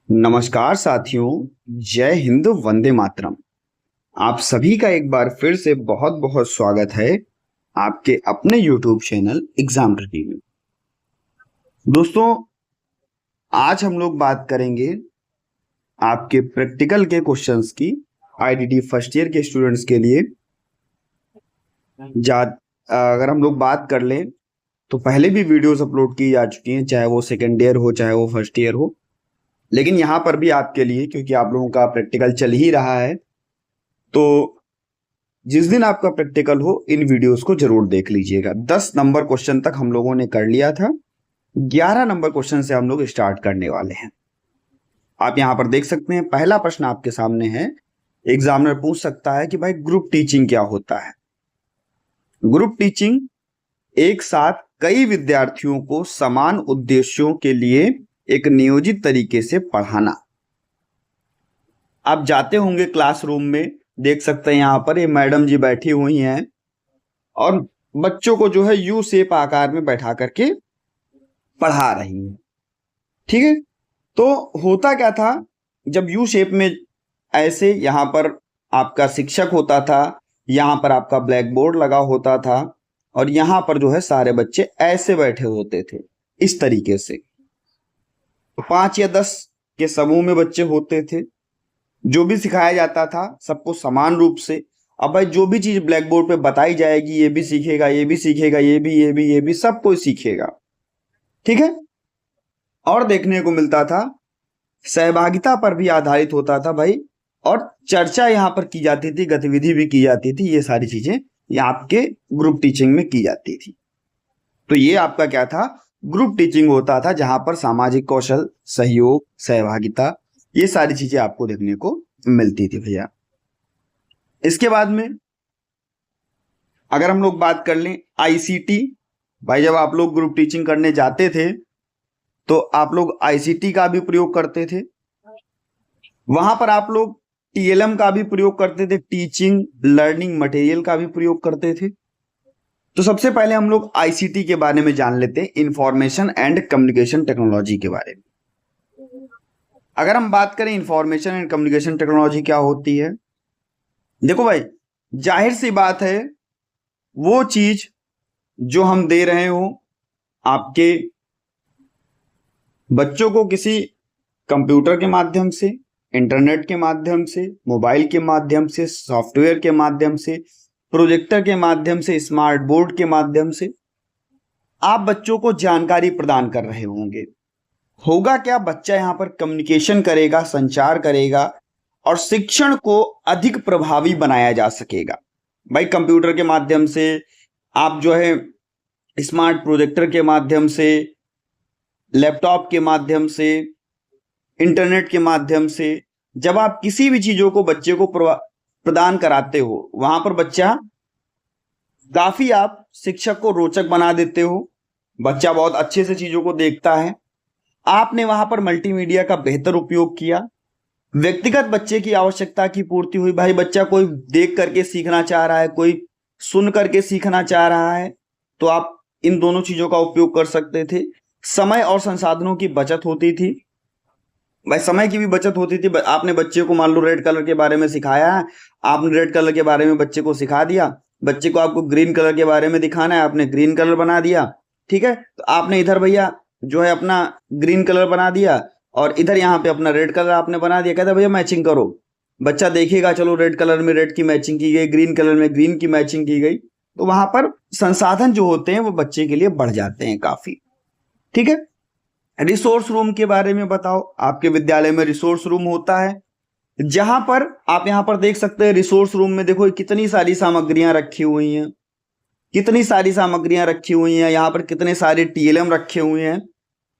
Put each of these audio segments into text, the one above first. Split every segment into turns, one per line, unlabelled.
नमस्कार साथियों। जय हिंद, वंदे मातरम। आप सभी का एक बार फिर से बहुत बहुत स्वागत है आपके अपने YouTube चैनल एग्जाम रिव्यू में। दोस्तों, आज हम लोग बात करेंगे आपके प्रैक्टिकल के क्वेश्चंस की। आईडीटी फर्स्ट ईयर के स्टूडेंट्स के लिए अगर हम लोग बात कर लें तो पहले भी वीडियोस अपलोड की जा चुकी हैं, चाहे वो सेकेंड ईयर हो चाहे वो फर्स्ट ईयर हो। लेकिन यहाँ पर भी आपके लिए, क्योंकि आप लोगों का प्रैक्टिकल चल ही रहा है, तो जिस दिन आपका प्रैक्टिकल हो इन वीडियोस को जरूर देख लीजिएगा। 10 नंबर क्वेश्चन तक हम लोगों ने कर लिया था, 11 नंबर क्वेश्चन से हम लोग स्टार्ट करने वाले हैं। आप यहां पर देख सकते हैं, पहला प्रश्न आपके सामने है। एग्जामिनर पूछ सकता है कि भाई ग्रुप टीचिंग क्या होता है। ग्रुप टीचिंग एक साथ कई विद्यार्थियों को समान उद्देश्यों के लिए एक नियोजित तरीके से पढ़ाना। आप जाते होंगे क्लासरूम में, देख सकते हैं यहाँ पर ये मैडम जी बैठी हुई हैं और बच्चों को जो है यू शेप आकार में बैठा करके पढ़ा रही हैं। ठीक है, तो होता क्या था, जब यू शेप में ऐसे यहाँ पर आपका शिक्षक होता था, यहाँ पर आपका ब्लैक बोर्ड लगा होता था और यहाँ पर जो है सारे बच्चे ऐसे बैठे होते थे इस तरीके से। तो 5 या 10 के समूह में बच्चे होते थे। जो भी सिखाया जाता था सबको समान रूप से। अब भाई जो भी चीज ब्लैक बोर्ड पे बताई जाएगी ये भी सीखेगा, ये भी सीखेगा, ये भी सब कोई सीखेगा। ठीक है, और देखने को मिलता था सहभागिता पर भी आधारित होता था भाई, और चर्चा यहाँ पर की जाती थी, गतिविधि भी की जाती थी। ये सारी चीजें ये आपके ग्रुप टीचिंग में की जाती थी। तो ये आपका क्या था, ग्रुप टीचिंग होता था, जहां पर सामाजिक कौशल, सहयोग, सहभागिता, ये सारी चीजें आपको देखने को मिलती थी भैया। इसके बाद में अगर हम लोग बात कर लें आईसीटी, भाई जब आप लोग ग्रुप टीचिंग करने जाते थे तो आप लोग आईसीटी का भी प्रयोग करते थे। वहां पर आप लोग टीएलएम का भी प्रयोग करते थे, टीचिंग लर्निंग मटेरियल का भी प्रयोग करते थे। तो सबसे पहले हम लोग आईसीटी के बारे में जान लेते हैं, इंफॉर्मेशन एंड कम्युनिकेशन टेक्नोलॉजी के बारे में। अगर हम बात करें इंफॉर्मेशन एंड कम्युनिकेशन टेक्नोलॉजी क्या होती है, देखो भाई जाहिर सी बात है, वो चीज जो हम दे रहे हो आपके बच्चों को किसी कंप्यूटर के माध्यम से, इंटरनेट के माध्यम से, मोबाइल के माध्यम से, सॉफ्टवेयर के माध्यम से, प्रोजेक्टर के माध्यम से, स्मार्ट बोर्ड के माध्यम से आप बच्चों को जानकारी प्रदान कर रहे होंगे। होगा क्या, बच्चा यहां पर कम्युनिकेशन करेगा, संचार करेगा और शिक्षण को अधिक प्रभावी बनाया जा सकेगा। भाई कंप्यूटर के माध्यम से आप जो है स्मार्ट प्रोजेक्टर के माध्यम से, लैपटॉप के माध्यम से, इंटरनेट के माध्यम से जब आप किसी भी चीजों को बच्चे को प्रदान कराते हो, वहां पर बच्चा काफी, आप शिक्षक को रोचक बना देते हो, बच्चा बहुत अच्छे से चीजों को देखता है। आपने वहां पर मल्टीमीडिया का बेहतर उपयोग किया, व्यक्तिगत बच्चे की आवश्यकता की पूर्ति हुई। भाई बच्चा कोई देख करके सीखना चाह रहा है, कोई सुन करके सीखना चाह रहा है, तो आप इन दोनों चीजों का उपयोग कर सकते थे। समय और संसाधनों की बचत होती थी, भाई समय की भी बचत होती थी। आपने बच्चे को मान लो रेड कलर के बारे में सिखाया है, आपने रेड कलर के बारे में बच्चे को सिखा दिया। बच्चे को आपको ग्रीन कलर के बारे में दिखाना है, आपने ग्रीन कलर बना दिया। ठीक है, तो आपने इधर भैया जो है अपना ग्रीन कलर बना दिया और इधर यहाँ पे अपना रेड कलर आपने बना दिया। कहता भैया मैचिंग करो, बच्चा देखेगा, चलो रेड कलर में रेड की मैचिंग की गई, ग्रीन कलर में ग्रीन की मैचिंग की गई। तो वहां पर संसाधन जो होते हैं वो बच्चे के लिए बढ़ जाते हैं काफी। ठीक है, रिसोर्स रूम के बारे में बताओ। आपके विद्यालय में रिसोर्स रूम होता है, जहां पर आप यहां पर देख सकते हैं रिसोर्स रूम में देखो कितनी सारी सामग्रियां रखी हुई हैं, कितनी सारी सामग्रियां रखी हुई हैं, यहां पर कितने सारे टीएलएम रखे हुए हैं।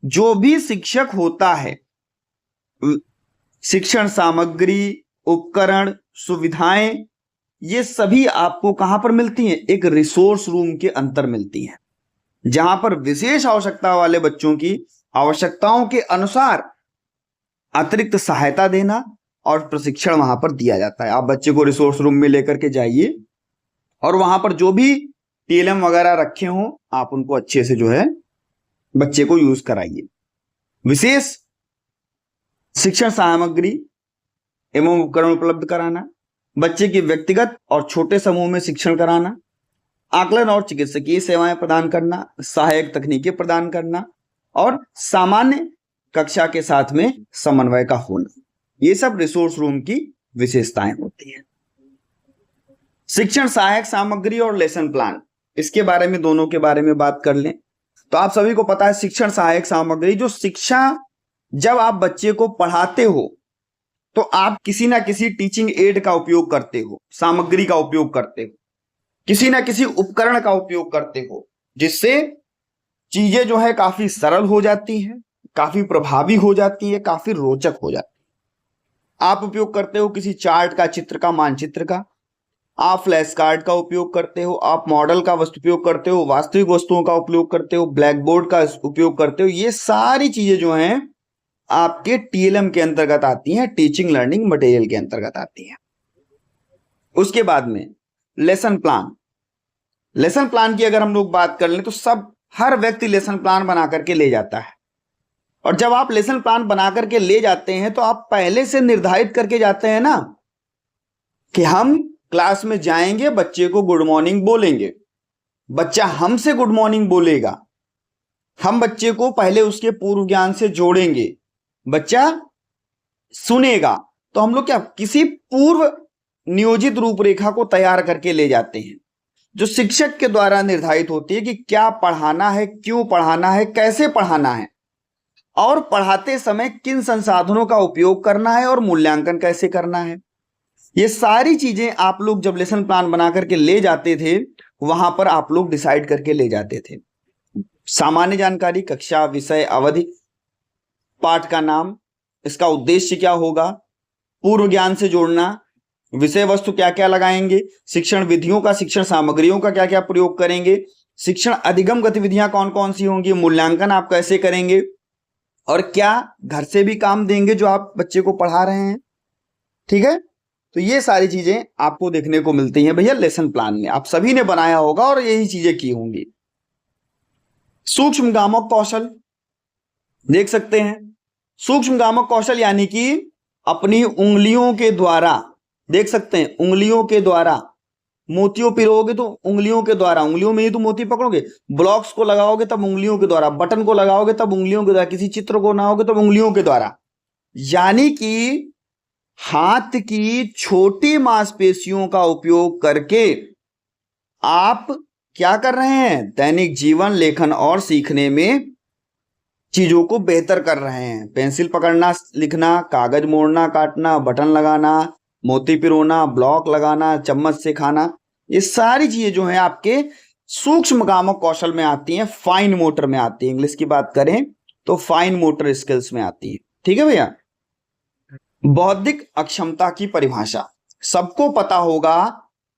जो भी शिक्षक होता है, शिक्षण सामग्री, उपकरण, सुविधाएं, ये सभी आपको कहां पर मिलती हैं, एक रिसोर्स रूम के अंदर मिलती हैं, जहां पर विशेष आवश्यकता वाले बच्चों की आवश्यकताओं के अनुसार अतिरिक्त सहायता देना और प्रशिक्षण वहां पर दिया जाता है। आप बच्चे को रिसोर्स रूम में लेकर के जाइए और वहां पर जो भी टीएलएम वगैरह रखे हों आप उनको अच्छे से जो है बच्चे को यूज कराइए। विशेष शिक्षण सामग्री एवं उपकरण उपलब्ध कराना, बच्चे की व्यक्तिगत और छोटे समूह में शिक्षण कराना, आकलन और चिकित्सकीय सेवाएं प्रदान करना, सहायक तकनीकें प्रदान करना और सामान्य कक्षा के साथ में समन्वय का होना, ये सब रिसोर्स रूम की विशेषताएं होती हैं। शिक्षण सहायक सामग्री और लेसन प्लान, इसके बारे में दोनों के बारे में बात कर लें तो आप सभी को पता है शिक्षण सहायक सामग्री, जो शिक्षा जब आप बच्चे को पढ़ाते हो तो आप किसी ना किसी टीचिंग एड का उपयोग करते हो, सामग्री का उपयोग करते हो, किसी ना किसी उपकरण का उपयोग करते हो, जिससे चीजें जो है काफी सरल हो जाती हैं, काफी प्रभावी हो जाती है, काफी रोचक हो जाती है। आप उपयोग करते हो किसी चार्ट का, चित्र का, मानचित्र का, आप फ्लैश कार्ड का उपयोग करते हो, आप मॉडल का उपयोग करते हो, वास्तविक वस्तुओं का उपयोग करते हो, ब्लैक बोर्ड का उपयोग करते हो। ये सारी चीजें जो हैं आपके टीएलएम के अंतर्गत आती हैं, टीचिंग लर्निंग मटेरियल के अंतर्गत आती हैं। उसके बाद में लेसन प्लान। लेसन प्लान की अगर हम लोग बात कर लें तो हर व्यक्ति लेसन प्लान बना करके ले जाता है, और जब आप लेसन प्लान बना करके ले जाते हैं तो आप पहले से निर्धारित करके जाते हैं ना कि हम क्लास में जाएंगे, बच्चे को गुड मॉर्निंग बोलेंगे, बच्चा हमसे गुड मॉर्निंग बोलेगा, हम बच्चे को पहले उसके पूर्व ज्ञान से जोड़ेंगे, बच्चा सुनेगा। तो हम लोग क्या किसी पूर्व नियोजित रूपरेखा को तैयार करके ले जाते हैं, जो शिक्षक के द्वारा निर्धारित होती है कि क्या पढ़ाना है, क्यों पढ़ाना है, कैसे पढ़ाना है, और पढ़ाते समय किन संसाधनों का उपयोग करना है और मूल्यांकन कैसे करना है। ये सारी चीजें आप लोग जब लेसन प्लान बना करके ले जाते थे वहां पर आप लोग डिसाइड करके ले जाते थे। सामान्य जानकारी, कक्षा, विषय, अवधि, पाठ का नाम, इसका उद्देश्य क्या होगा, पूर्व ज्ञान से जोड़ना, विषय वस्तु क्या क्या लगाएंगे, शिक्षण विधियों का, शिक्षण सामग्रियों का क्या क्या प्रयोग करेंगे, शिक्षण अधिगम गतिविधियां कौन कौन सी होंगी, मूल्यांकन आप कैसे करेंगे, और क्या घर से भी काम देंगे जो आप बच्चे को पढ़ा रहे हैं। ठीक है, तो ये सारी चीजें आपको देखने को मिलती हैं भैया लेसन प्लान में, आप सभी ने बनाया होगा और यही चीजें की होंगी। सूक्ष्म गामक कौशल देख सकते हैं। सूक्ष्म गामक कौशल यानी कि अपनी उंगलियों के द्वारा, देख सकते हैं, उंगलियों के द्वारा मोतियों पिरोगे तो उंगलियों के द्वारा, उंगलियों में ही तो मोती पकड़ोगे, ब्लॉक्स को लगाओगे तब उंगलियों के द्वारा, बटन को लगाओगे तब उंगलियों के द्वारा, किसी चित्र को बनाओगे तब उंगलियों के द्वारा। यानी कि हाथ की छोटी मांसपेशियों का उपयोग करके आप क्या कर रहे हैं, दैनिक जीवन, लेखन और सीखने में चीजों को बेहतर कर रहे हैं। पेंसिल पकड़ना, लिखना, कागज मोड़ना, काटना, बटन लगाना, मोती पिरोना, ब्लॉक लगाना, चम्मच से खाना, ये सारी चीजें जो हैं आपके सूक्ष्म गामक कौशल में आती हैं, फाइन मोटर में आती है। इंग्लिश की बात करें तो फाइन मोटर स्किल्स में आती है। ठीक है भैया। बौद्धिक अक्षमता की परिभाषा, सबको पता होगा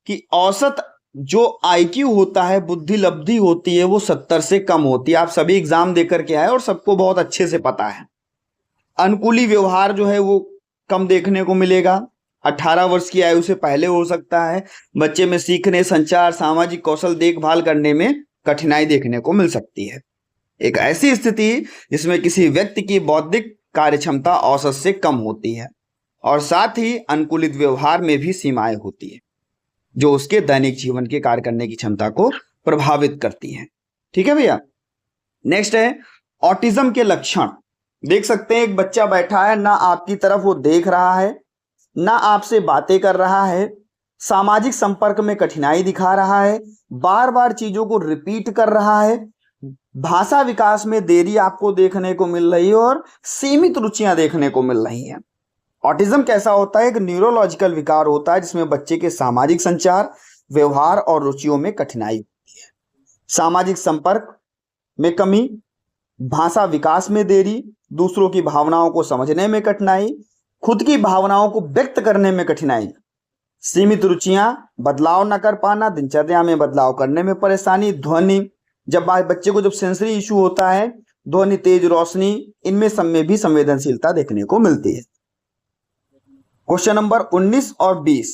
कि औसत जो आईक्यू होता है, बुद्धि लब्धि होती है, वो 70 से कम होती है। आप सभी एग्जाम देकर के आए और सबको बहुत अच्छे से पता है। अनुकूली व्यवहार जो है वो कम देखने को मिलेगा, 18 वर्ष की आयु से पहले हो सकता है। बच्चे में सीखने, संचार, सामाजिक कौशल, देखभाल करने में कठिनाई देखने को मिल सकती है। एक ऐसी स्थिति जिसमें किसी व्यक्ति की बौद्धिक कार्यक्षमता औसत से कम होती है, और साथ ही अनुकूलित व्यवहार में भी सीमाएं होती है जो उसके दैनिक जीवन के कार्य करने की क्षमता को प्रभावित करती है। ठीक है भैया। नेक्स्ट है ऑटिज्म के लक्षण। देख सकते हैं एक बच्चा बैठा है, ना आपकी तरफ वो देख रहा है, ना आपसे बातें कर रहा है, सामाजिक संपर्क में कठिनाई दिखा रहा है, बार बार चीजों को रिपीट कर रहा है, भाषा विकास में देरी आपको देखने को मिल रही है, और सीमित रुचियां देखने को मिल रही हैं। ऑटिज्म कैसा होता है, एक न्यूरोलॉजिकल विकार होता है जिसमें बच्चे के सामाजिक संचार, व्यवहार और रुचियों में कठिनाई होती है। सामाजिक संपर्क में कमी, भाषा विकास में देरी, दूसरों की भावनाओं को समझने में कठिनाई, खुद की भावनाओं को व्यक्त करने में कठिनाई, सीमित रुचियां, बदलाव न कर पाना, दिनचर्या में बदलाव करने में परेशानी, ध्वनि, जब बच्चे को जब सेंसरी इशू होता है, ध्वनि, तेज रोशनी, इनमें सब में भी संवेदनशीलता देखने को मिलती है। क्वेश्चन नंबर 19 और 20।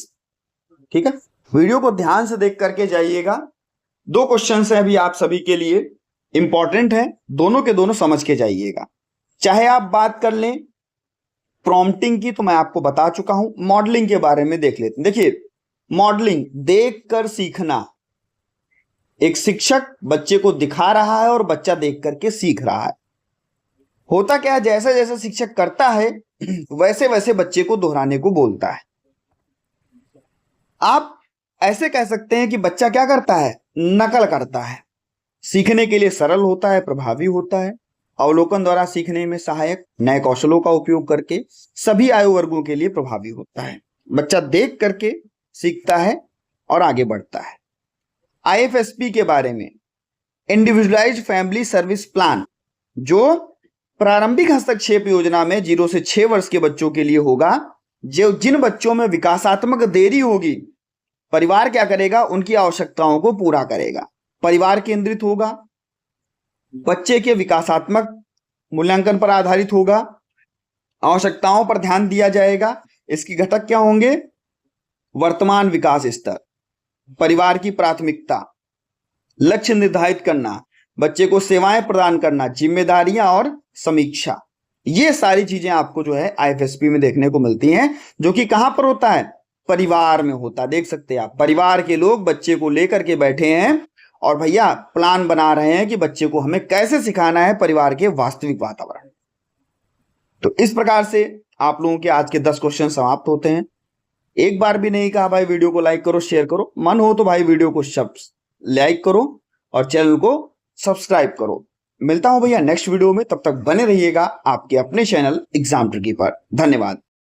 ठीक है, वीडियो को ध्यान से देख करके जाइएगा। 2 क्वेश्चन हैं अभी आप सभी के लिए, इंपॉर्टेंट है, दोनों के दोनों समझ के जाइएगा। चाहे आप बात कर लें प्रॉम्प्टिंग की तो मैं आपको बता चुका हूं, मॉडलिंग के बारे में देख लेते हैं। देखिए, मॉडलिंग देखकर सीखना। एक शिक्षक बच्चे को दिखा रहा है और बच्चा देख करके सीख रहा है। होता क्या है, जैसा जैसा शिक्षक करता है वैसे वैसे बच्चे को दोहराने को बोलता है। आप ऐसे कह सकते हैं कि बच्चा क्या करता है, नकल करता है। सीखने के लिए सरल होता है, प्रभावी होता है, अवलोकन द्वारा सीखने में सहायक, नए कौशलों का उपयोग करके सभी आयु वर्गों के लिए प्रभावी होता है। बच्चा देख करके सीखता है और आगे बढ़ता है। आईएफएसपी के बारे में, इंडिविजुअलाइज्ड फैमिली सर्विस प्लान, जो प्रारंभिक हस्तक्षेप योजना में 0 से 6 वर्ष के बच्चों के लिए होगा। जो जिन बच्चों में विकासात्मक देरी होगी, परिवार क्या करेगा, उनकी आवश्यकताओं को पूरा करेगा। परिवार केंद्रित होगा, बच्चे के विकासात्मक मूल्यांकन पर आधारित होगा, आवश्यकताओं पर ध्यान दिया जाएगा। इसकी घटक क्या होंगे, वर्तमान विकास स्तर, परिवार की प्राथमिकता, लक्ष्य निर्धारित करना, बच्चे को सेवाएं प्रदान करना, जिम्मेदारियां और समीक्षा। ये सारी चीजें आपको जो है आईएफएसपी में देखने को मिलती हैं, जो कि कहां पर होता है, परिवार में होता है। देख सकते हैं आप, परिवार के लोग बच्चे को लेकर के बैठे हैं और भैया प्लान बना रहे हैं कि बच्चे को हमें कैसे सिखाना है परिवार के वास्तविक वातावरण। तो इस प्रकार से आप लोगों के आज के 10 क्वेश्चन समाप्त होते हैं। एक बार भी नहीं कहा भाई वीडियो को लाइक करो, शेयर करो, मन हो तो भाई वीडियो को लाइक करो और चैनल को सब्सक्राइब करो। मिलता हूं भैया नेक्स्ट वीडियो में, तब तक बने रहिएगा आपके अपने चैनल एग्जाम ट्रिकी पर। धन्यवाद।